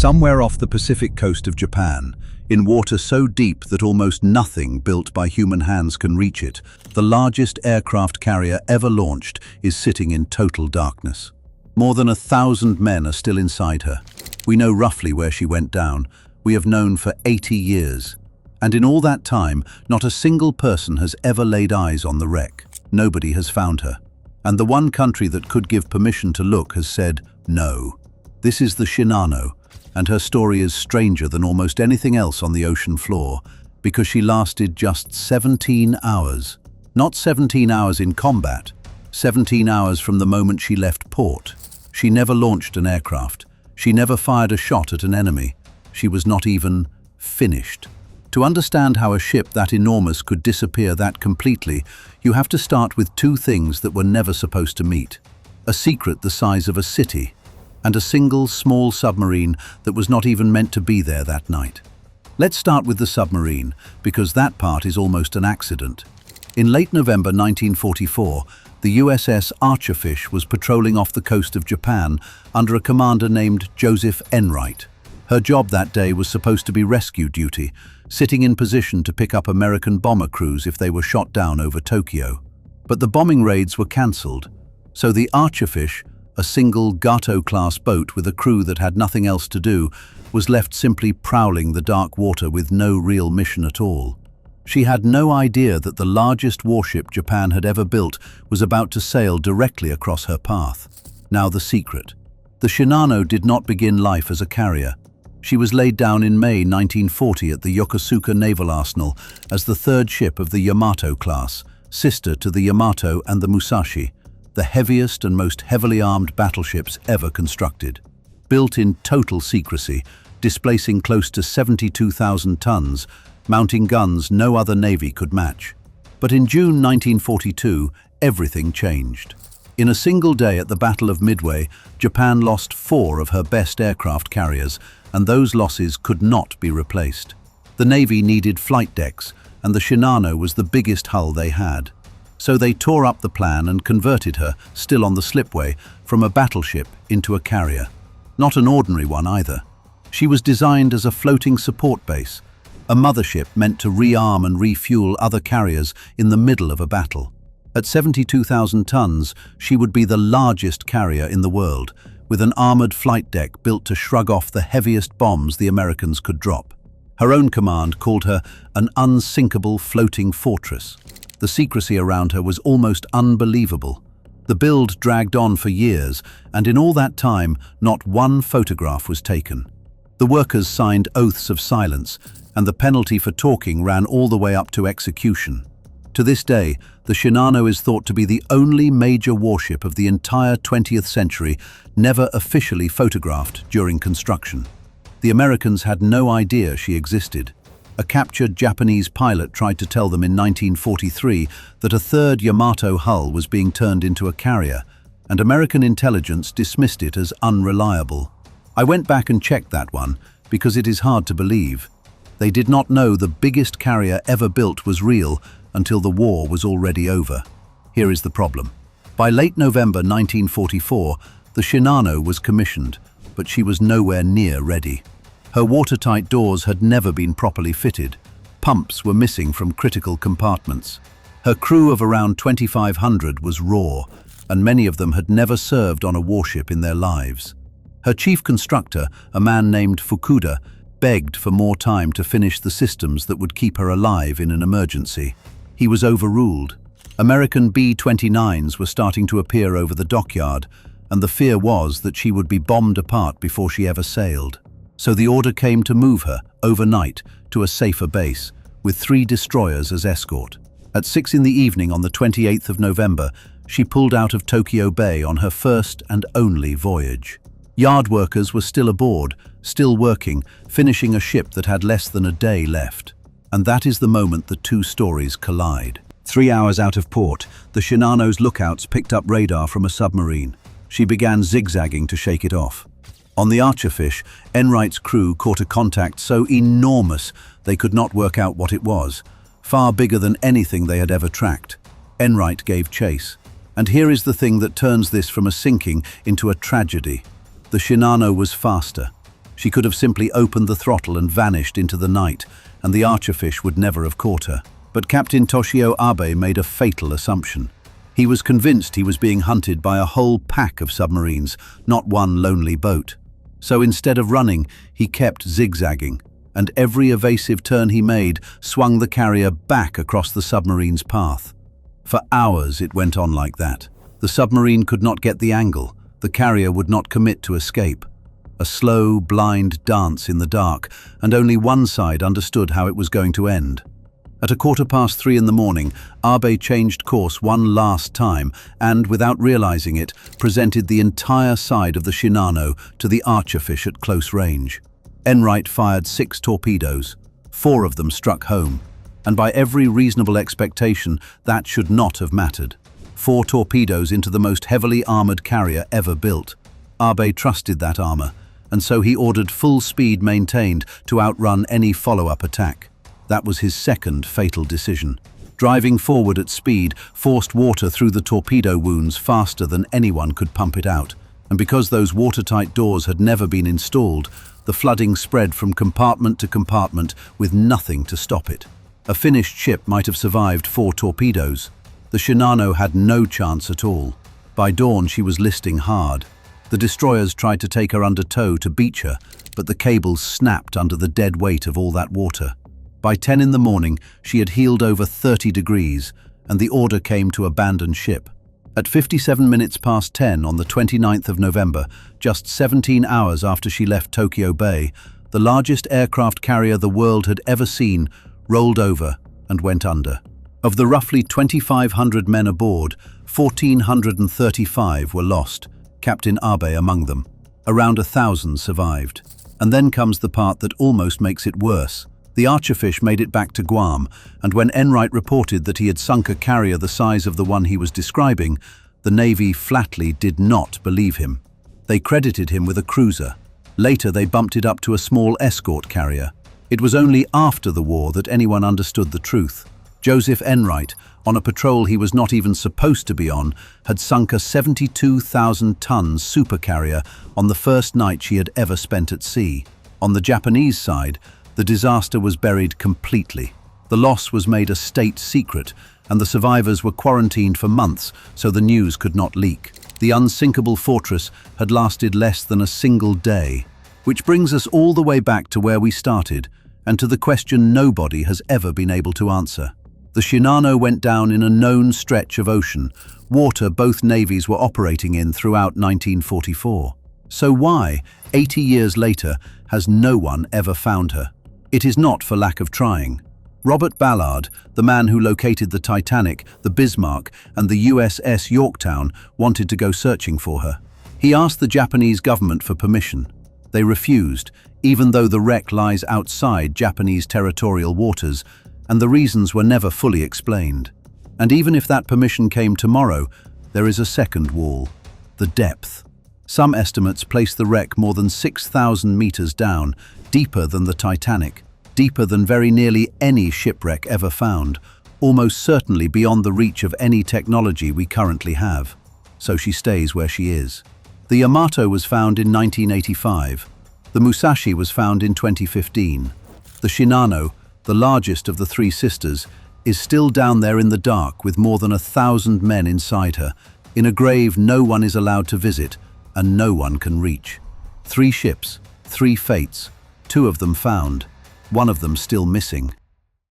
Somewhere off the Pacific coast of Japan, in water so deep that almost nothing built by human hands can reach it, the largest aircraft carrier ever launched is sitting in total darkness. More than 1,000 men are still inside her. We know roughly where she went down. We have known for 80 years. And in all that time, not a single person has ever laid eyes on the wreck. Nobody has found her. And the one country that could give permission to look has said no. This is the Shinano, and her story is stranger than almost anything else on the ocean floor, because she lasted just 17 hours. Not 17 hours in combat, 17 hours from the moment she left port. She never launched an aircraft. She never fired a shot at an enemy. She was not even finished. To understand how a ship that enormous could disappear that completely, you have to start with two things that were never supposed to meet. A secret the size of a city, and a single small submarine that was not even meant to be there that night. Let's start with the submarine, because that part is almost an accident. In late November 1944, the USS Archerfish was patrolling off the coast of Japan under a commander named Joseph Enright. Her job that day was supposed to be rescue duty, sitting in position to pick up American bomber crews if they were shot down over Tokyo. But the bombing raids were cancelled, so the Archerfish, a single Gato-class boat with a crew that had nothing else to do, was left simply prowling the dark water with no real mission at all. She had no idea that the largest warship Japan had ever built was about to sail directly across her path. Now the secret. The Shinano did not begin life as a carrier. She was laid down in May 1940 at the Yokosuka Naval Arsenal as the third ship of the Yamato class, sister to the Yamato and the Musashi, the heaviest and most heavily armed battleships ever constructed. Built in total secrecy, displacing close to 72,000 tons, mounting guns no other navy could match. But in June 1942, everything changed. In a single day at the Battle of Midway, Japan lost 4 of her best aircraft carriers, and those losses could not be replaced. The Navy needed flight decks, and the Shinano was the biggest hull they had. So they tore up the plan and converted her, still on the slipway, from a battleship into a carrier. Not an ordinary one either. She was designed as a floating support base, a mothership meant to rearm and refuel other carriers in the middle of a battle. At 72,000 tons, she would be the largest carrier in the world, with an armored flight deck built to shrug off the heaviest bombs the Americans could drop. Her own command called her an unsinkable floating fortress. The secrecy around her was almost unbelievable. The build dragged on for years, and in all that time, not one photograph was taken. The workers signed oaths of silence, and the penalty for talking ran all the way up to execution. To this day, the Shinano is thought to be the only major warship of the entire 20th century never officially photographed during construction. The Americans had no idea she existed. A captured Japanese pilot tried to tell them in 1943 that a third Yamato hull was being turned into a carrier, and American intelligence dismissed it as unreliable. I went back and checked that one, because it is hard to believe. They did not know the biggest carrier ever built was real until the war was already over. Here is the problem. By late November 1944, the Shinano was commissioned, but she was nowhere near ready. Her watertight doors had never been properly fitted. Pumps were missing from critical compartments. Her crew of around 2,500 was raw, and many of them had never served on a warship in their lives. Her chief constructor, a man named Fukuda, begged for more time to finish the systems that would keep her alive in an emergency. He was overruled. American B-29s were starting to appear over the dockyard, and the fear was that she would be bombed apart before she ever sailed. So the order came to move her, overnight, to a safer base, with 3 destroyers as escort. At 6 in the evening on the 28th of November, she pulled out of Tokyo Bay on her first and only voyage. Yard workers were still aboard, still working, finishing a ship that had less than a day left. And that is the moment the two stories collide. 3 hours out of port, the Shinano's lookouts picked up radar from a submarine. She began zigzagging to shake it off. On the Archerfish, Enright's crew caught a contact so enormous they could not work out what it was, far bigger than anything they had ever tracked. Enright gave chase. And here is the thing that turns this from a sinking into a tragedy. The Shinano was faster. She could have simply opened the throttle and vanished into the night, and the Archerfish would never have caught her. But Captain Toshio Abe made a fatal assumption. He was convinced he was being hunted by a whole pack of submarines, not one lonely boat. So instead of running, he kept zigzagging, and every evasive turn he made swung the carrier back across the submarine's path. For hours it went on like that. The submarine could not get the angle. The carrier would not commit to escape. A slow, blind dance in the dark, and only one side understood how it was going to end. At 3:15 in the morning, Abe changed course one last time and, without realizing it, presented the entire side of the Shinano to the Archerfish at close range. Enright fired 6 torpedoes. 4 of them struck home, and by every reasonable expectation, that should not have mattered. 4 torpedoes into the most heavily armored carrier ever built. Abe trusted that armor, and so he ordered full speed maintained to outrun any follow-up attack. That was his second fatal decision. Driving forward at speed forced water through the torpedo wounds faster than anyone could pump it out, and because those watertight doors had never been installed, the flooding spread from compartment to compartment with nothing to stop it. A finished ship might have survived 4 torpedoes. The Shinano had no chance at all. By dawn she was listing hard. The destroyers tried to take her under tow to beach her, but the cables snapped under the dead weight of all that water. By 10 in the morning, she had heeled over 30 degrees, and the order came to abandon ship. At 57 minutes past 10 on the 29th of November, just 17 hours after she left Tokyo Bay, the largest aircraft carrier the world had ever seen rolled over and went under. Of the roughly 2,500 men aboard, 1,435 were lost, Captain Abe among them. Around 1,000 survived. And then comes the part that almost makes it worse. The Archerfish made it back to Guam, and when Enright reported that he had sunk a carrier the size of the one he was describing, the Navy flatly did not believe him. They credited him with a cruiser. Later they bumped it up to a small escort carrier. It was only after the war that anyone understood the truth. Joseph Enright, on a patrol he was not even supposed to be on, had sunk a 72,000-ton supercarrier on the first night she had ever spent at sea. On the Japanese side, the disaster was buried completely. The loss was made a state secret, and the survivors were quarantined for months so the news could not leak. The unsinkable fortress had lasted less than a single day, which brings us all the way back to where we started, and to the question nobody has ever been able to answer. The Shinano went down in a known stretch of ocean, water both navies were operating in throughout 1944. So why, 80 years later, has no one ever found her? It is not for lack of trying. Robert Ballard, the man who located the Titanic, the Bismarck, and the USS Yorktown, wanted to go searching for her. He asked the Japanese government for permission. They refused, even though the wreck lies outside Japanese territorial waters, and the reasons were never fully explained. And even if that permission came tomorrow, there is a second wall: the depth. Some estimates place the wreck more than 6,000 meters down, deeper than the Titanic, deeper than very nearly any shipwreck ever found, almost certainly beyond the reach of any technology we currently have. So she stays where she is. The Yamato was found in 1985. The Musashi was found in 2015. The Shinano, the largest of the 3 sisters, is still down there in the dark with more than 1,000 men inside her, in a grave no one is allowed to visit and no one can reach. 3 ships, 3 fates, 2 of them found, 1 of them still missing.